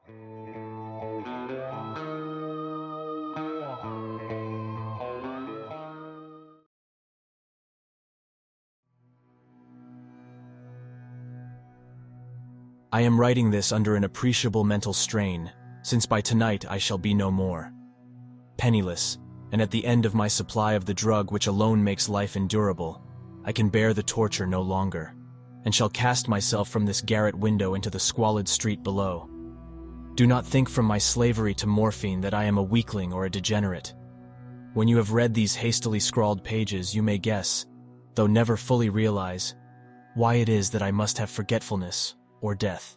I am writing this under an appreciable mental strain, since by tonight I shall be no more. Penniless, and at the end of my supply of the drug which alone makes life endurable, I can bear the torture no longer, and shall cast myself from this garret window into the squalid street below. Do not think from my slavery to morphine that I am a weakling or a degenerate. When you have read these hastily scrawled pages, you may guess, though never fully realize, why it is that I must have forgetfulness or death.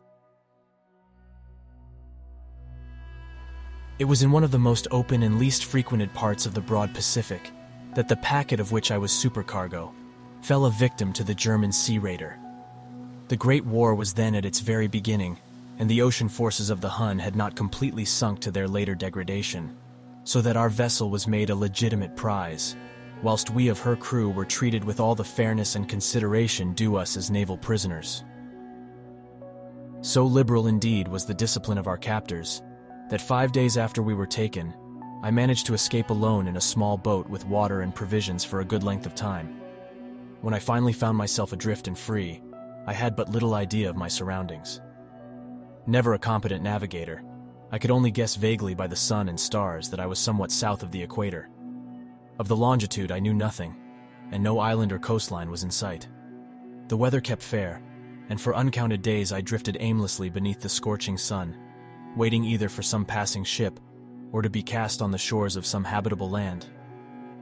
It was in one of the most open and least frequented parts of the broad Pacific that the packet of which I was supercargo fell a victim to the German sea raider. The Great War was then at its very beginning, and the ocean forces of the Hun had not completely sunk to their later degradation, so that our vessel was made a legitimate prize, whilst we of her crew were treated with all the fairness and consideration due us as naval prisoners. So liberal indeed was the discipline of our captors, that 5 days after we were taken, I managed to escape alone in a small boat with water and provisions for a good length of time. When I finally found myself adrift and free, I had but little idea of my surroundings. Never a competent navigator, I could only guess vaguely by the sun and stars that I was somewhat south of the equator. Of the longitude I knew nothing, and no island or coastline was in sight. The weather kept fair, and for uncounted days I drifted aimlessly beneath the scorching sun, waiting either for some passing ship or to be cast on the shores of some habitable land.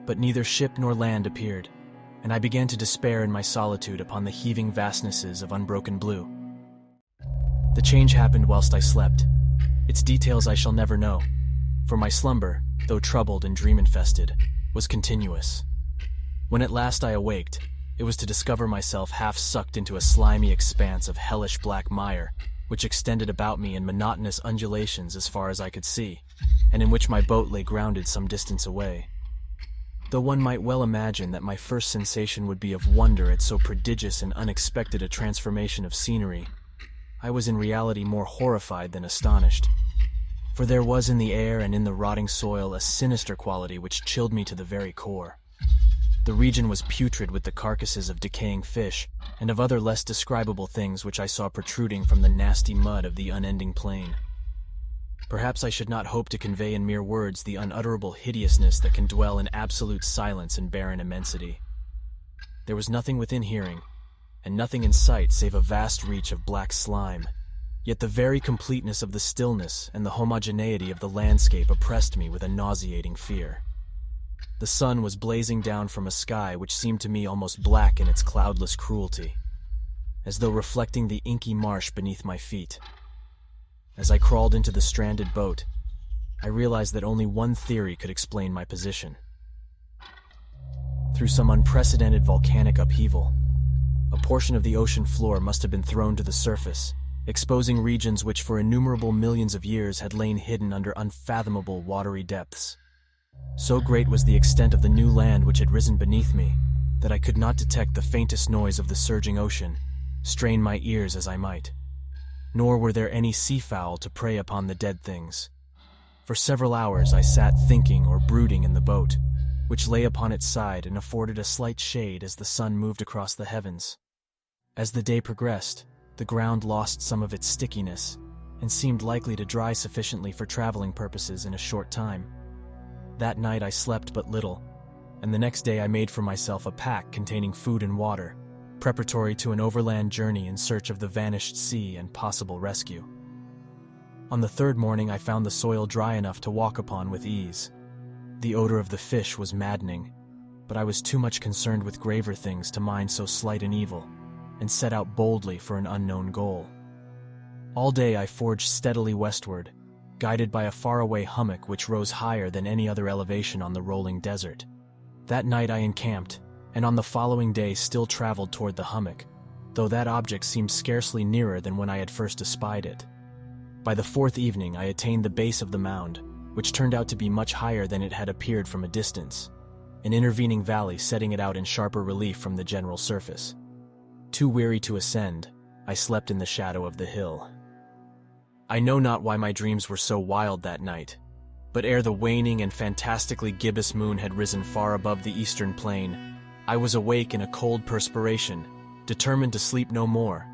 But neither ship nor land appeared, and I began to despair in my solitude upon the heaving vastnesses of unbroken blue. The change happened whilst I slept. Its details I shall never know, for my slumber, though troubled and dream-infested, was continuous. When at last I awaked, it was to discover myself half sucked into a slimy expanse of hellish black mire, which extended about me in monotonous undulations as far as I could see, and in which my boat lay grounded some distance away. Though one might well imagine that my first sensation would be of wonder at so prodigious and unexpected a transformation of scenery, I was in reality more horrified than astonished. For there was in the air and in the rotting soil a sinister quality which chilled me to the very core. The region was putrid with the carcasses of decaying fish and of other less describable things which I saw protruding from the nasty mud of the unending plain. Perhaps I should not hope to convey in mere words the unutterable hideousness that can dwell in absolute silence and barren immensity. There was nothing within hearing, and nothing in sight save a vast reach of black slime. Yet the very completeness of the stillness and the homogeneity of the landscape oppressed me with a nauseating fear. The sun was blazing down from a sky which seemed to me almost black in its cloudless cruelty, as though reflecting the inky marsh beneath my feet. As I crawled into the stranded boat, I realized that only one theory could explain my position. Through some unprecedented volcanic upheaval, a portion of the ocean floor must have been thrown to the surface, exposing regions which for innumerable millions of years had lain hidden under unfathomable watery depths. So great was the extent of the new land which had risen beneath me, that I could not detect the faintest noise of the surging ocean, strain my ears as I might. Nor were there any seafowl to prey upon the dead things. For several hours I sat thinking or brooding in the boat, which lay upon its side and afforded a slight shade as the sun moved across the heavens. As the day progressed, the ground lost some of its stickiness, and seemed likely to dry sufficiently for traveling purposes in a short time. That night I slept but little, and the next day I made for myself a pack containing food and water, preparatory to an overland journey in search of the vanished sea and possible rescue. On the third morning I found the soil dry enough to walk upon with ease. The odor of the fish was maddening, but I was too much concerned with graver things to mind so slight an evil, and set out boldly for an unknown goal. All day I forged steadily westward, guided by a faraway hummock which rose higher than any other elevation on the rolling desert. That night I encamped, and on the following day still traveled toward the hummock, though that object seemed scarcely nearer than when I had first espied it. By the fourth evening I attained the base of the mound, which turned out to be much higher than it had appeared from a distance, an intervening valley setting it out in sharper relief from the general surface. Too weary to ascend, I slept in the shadow of the hill. I know not why my dreams were so wild that night, but ere the waning and fantastically gibbous moon had risen far above the eastern plain, I was awake in a cold perspiration, determined to sleep no more.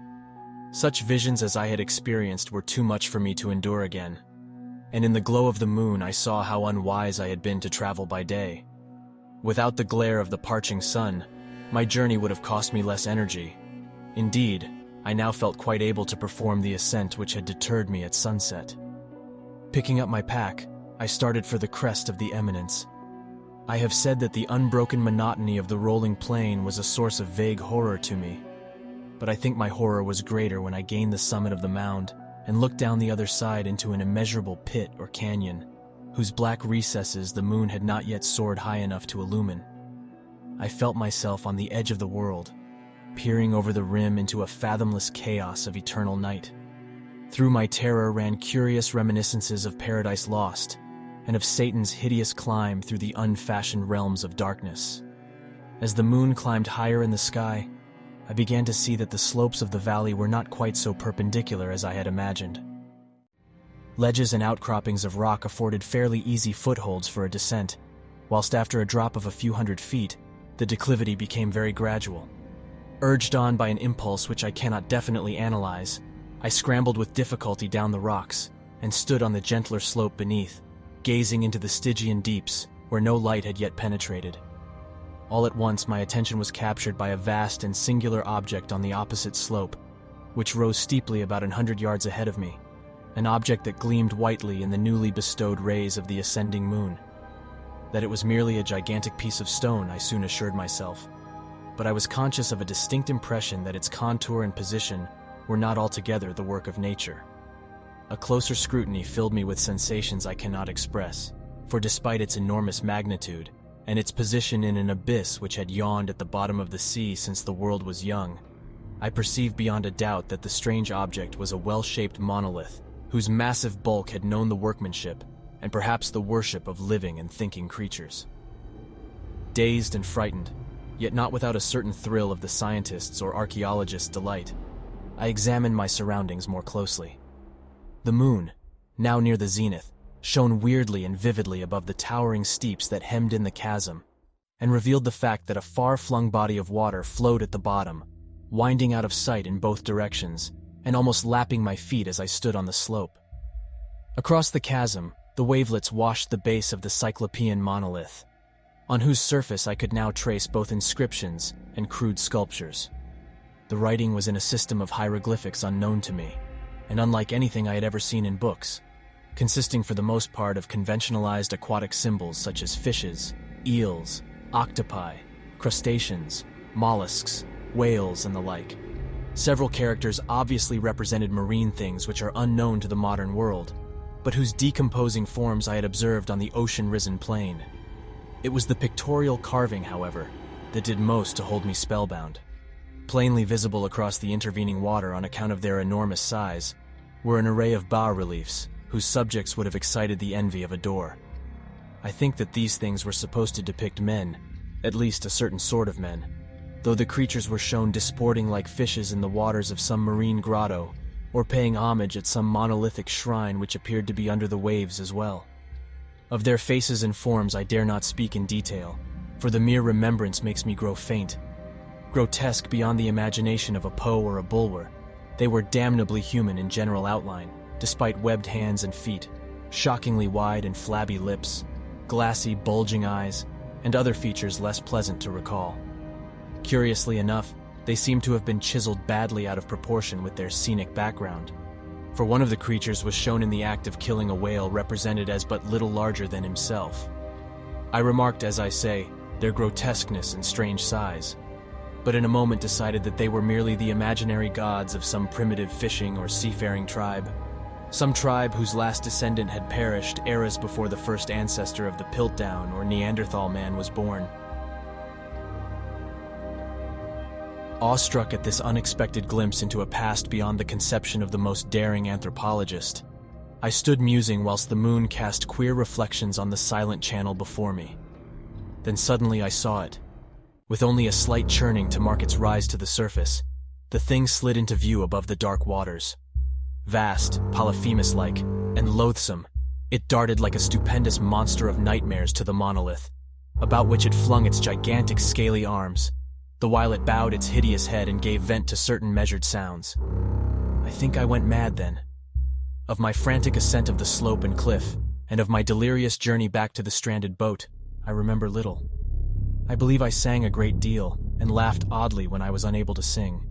Such visions as I had experienced were too much for me to endure again, and in the glow of the moon I saw how unwise I had been to travel by day. Without the glare of the parching sun, my journey would have cost me less energy. Indeed, I now felt quite able to perform the ascent which had deterred me at sunset. Picking up my pack, I started for the crest of the eminence. I have said that the unbroken monotony of the rolling plain was a source of vague horror to me, but I think my horror was greater when I gained the summit of the mound and looked down the other side into an immeasurable pit or canyon, whose black recesses the moon had not yet soared high enough to illumine. I felt myself on the edge of the world, peering over the rim into a fathomless chaos of eternal night. Through my terror ran curious reminiscences of Paradise Lost, and of Satan's hideous climb through the unfashioned realms of darkness. As the moon climbed higher in the sky, I began to see that the slopes of the valley were not quite so perpendicular as I had imagined. Ledges and outcroppings of rock afforded fairly easy footholds for a descent, whilst after a drop of a few hundred feet, the declivity became very gradual. Urged on by an impulse which I cannot definitely analyze, I scrambled with difficulty down the rocks and stood on the gentler slope beneath, gazing into the Stygian deeps where no light had yet penetrated. All at once my attention was captured by a vast and singular object on the opposite slope, which rose steeply about 100 yards ahead of me, an object that gleamed whitely in the newly bestowed rays of the ascending moon. That it was merely a gigantic piece of stone, I soon assured myself, but I was conscious of a distinct impression that its contour and position were not altogether the work of nature. A closer scrutiny filled me with sensations I cannot express, for despite its enormous magnitude, and its position in an abyss which had yawned at the bottom of the sea since the world was young, I perceived beyond a doubt that the strange object was a well-shaped monolith, whose massive bulk had known the workmanship, and perhaps the worship of living and thinking creatures. Dazed and frightened, yet not without a certain thrill of the scientist's or archaeologist's delight, I examined my surroundings more closely. The moon, now near the zenith, shone weirdly and vividly above the towering steeps that hemmed in the chasm, and revealed the fact that a far-flung body of water flowed at the bottom, winding out of sight in both directions, and almost lapping my feet as I stood on the slope. Across the chasm, the wavelets washed the base of the Cyclopean monolith, on whose surface I could now trace both inscriptions and crude sculptures. The writing was in a system of hieroglyphics unknown to me, and unlike anything I had ever seen in books, consisting for the most part of conventionalized aquatic symbols such as fishes, eels, octopi, crustaceans, mollusks, whales, and the like. Several characters obviously represented marine things which are unknown to the modern world, but whose decomposing forms I had observed on the ocean-risen plain. It was the pictorial carving, however, that did most to hold me spellbound. Plainly visible across the intervening water on account of their enormous size were an array of bas-reliefs whose subjects would have excited the envy of a Dor. I think that these things were supposed to depict men, at least a certain sort of men, though the creatures were shown disporting like fishes in the waters of some marine grotto, or paying homage at some monolithic shrine which appeared to be under the waves as well. Of their faces and forms I dare not speak in detail, for the mere remembrance makes me grow faint. Grotesque beyond the imagination of a Poe or a Bulwer, they were damnably human in general outline, despite webbed hands and feet, shockingly wide and flabby lips, glassy, bulging eyes, and other features less pleasant to recall. Curiously enough, they seemed to have been chiseled badly out of proportion with their scenic background, for one of the creatures was shown in the act of killing a whale represented as but little larger than himself. I remarked, as I say, their grotesqueness and strange size, but in a moment decided that they were merely the imaginary gods of some primitive fishing or seafaring tribe, some tribe whose last descendant had perished eras before the first ancestor of the Piltdown or Neanderthal man was born. Awestruck at this unexpected glimpse into a past beyond the conception of the most daring anthropologist, I stood musing whilst the moon cast queer reflections on the silent channel before me. Then suddenly I saw it. With only a slight churning to mark its rise to the surface, the thing slid into view above the dark waters. Vast, Polyphemus-like, and loathsome, it darted like a stupendous monster of nightmares to the monolith, about which it flung its gigantic scaly arms, the while it bowed its hideous head and gave vent to certain measured sounds. I think I went mad then. Of my frantic ascent of the slope and cliff, and of my delirious journey back to the stranded boat, I remember little. I believe I sang a great deal, and laughed oddly when I was unable to sing.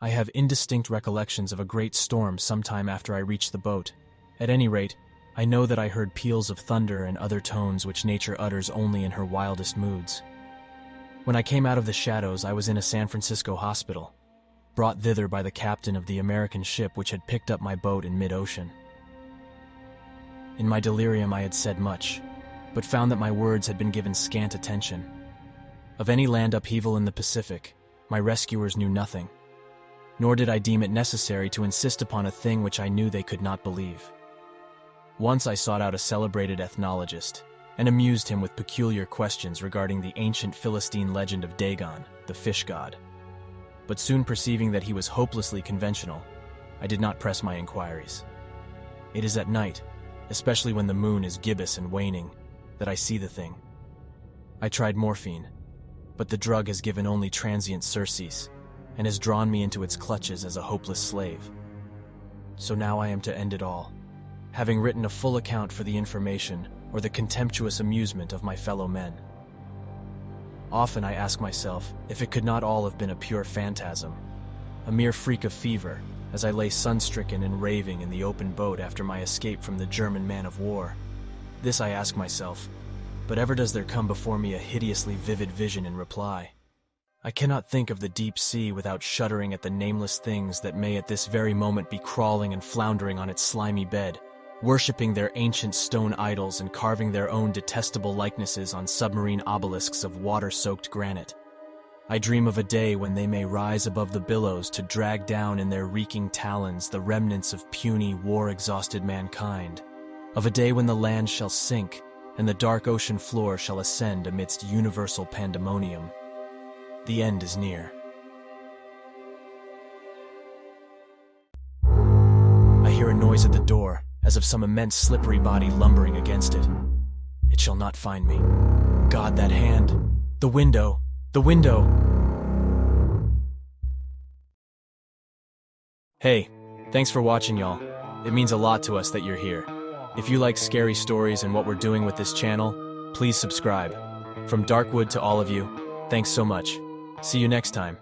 I have indistinct recollections of a great storm sometime after I reached the boat. At any rate, I know that I heard peals of thunder and other tones which nature utters only in her wildest moods. When I came out of the shadows, I was in a San Francisco hospital, brought thither by the captain of the American ship which had picked up my boat in mid-ocean. In my delirium I had said much, but found that my words had been given scant attention. Of any land upheaval in the Pacific, my rescuers knew nothing, nor did I deem it necessary to insist upon a thing which I knew they could not believe. Once I sought out a celebrated ethnologist, and amused him with peculiar questions regarding the ancient Philistine legend of Dagon, the fish god. But soon perceiving that he was hopelessly conventional, I did not press my inquiries. It is at night, especially when the moon is gibbous and waning, that I see the thing. I tried morphine, but the drug has given only transient surcease, and has drawn me into its clutches as a hopeless slave. So now I am to end it all, having written a full account for the information or the contemptuous amusement of my fellow men. Often I ask myself if it could not all have been a pure phantasm, a mere freak of fever, as I lay sun-stricken and raving in the open boat after my escape from the German man-of-war. This I ask myself, but ever does there come before me a hideously vivid vision in reply. I cannot think of the deep sea without shuddering at the nameless things that may at this very moment be crawling and floundering on its slimy bed, worshipping their ancient stone idols and carving their own detestable likenesses on submarine obelisks of water-soaked granite. I dream of a day when they may rise above the billows to drag down in their reeking talons the remnants of puny, war-exhausted mankind, of a day when the land shall sink and the dark ocean floor shall ascend amidst universal pandemonium. The end is near. I hear a noise at the door, as of some immense slippery body lumbering against it. It shall not find me. God, that hand! The window! The window! Hey, thanks for watching, y'all. It means a lot to us that you're here. If you like scary stories and what we're doing with this channel, please subscribe. From Darkwood to all of you, thanks so much. See you next time.